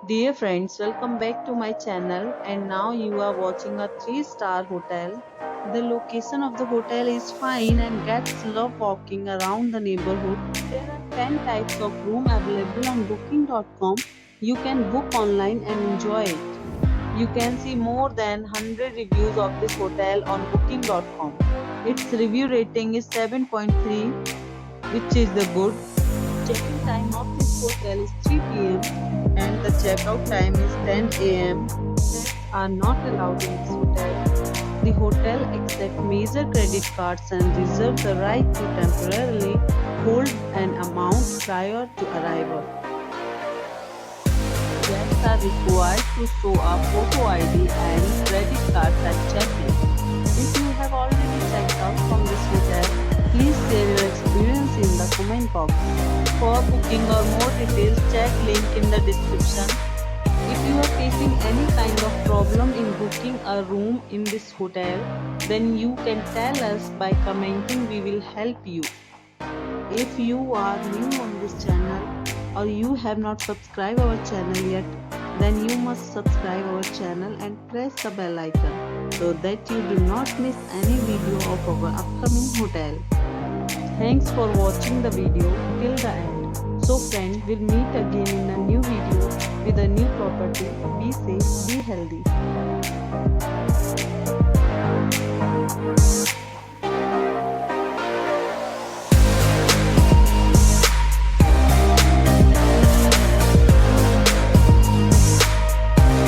Dear friends, welcome back to my channel, and now you are watching a 3-star hotel. The location of the hotel is fine and guests love walking around the neighborhood. There are 10 types of room available on booking.com. You can book online and enjoy it. You can see more than 100 reviews of this hotel on booking.com. Its review rating is 7.3, which is the good. Check-in time of this hotel is 3 p.m. and the checkout time is 10 a.m. Pets are not allowed in this hotel. The hotel accepts major credit cards and reserves the right to temporarily hold an amount prior to arrival. Guests are required to show a photo ID and credit cards at check-in. If you have already checked out from this hotel, please share your experience in the comment box. For booking or more details, check link in the description. If you are facing any kind of problem in booking a room in this hotel, then you can tell us by commenting. We will help you. If you are new on this channel or you have not subscribed our channel yet, then you must subscribe our channel and press the bell icon so that you do not miss any video of our upcoming hotel. Thanks for watching the video till the end. So friends, we'll meet again in a new video with a new property. Be safe, be healthy.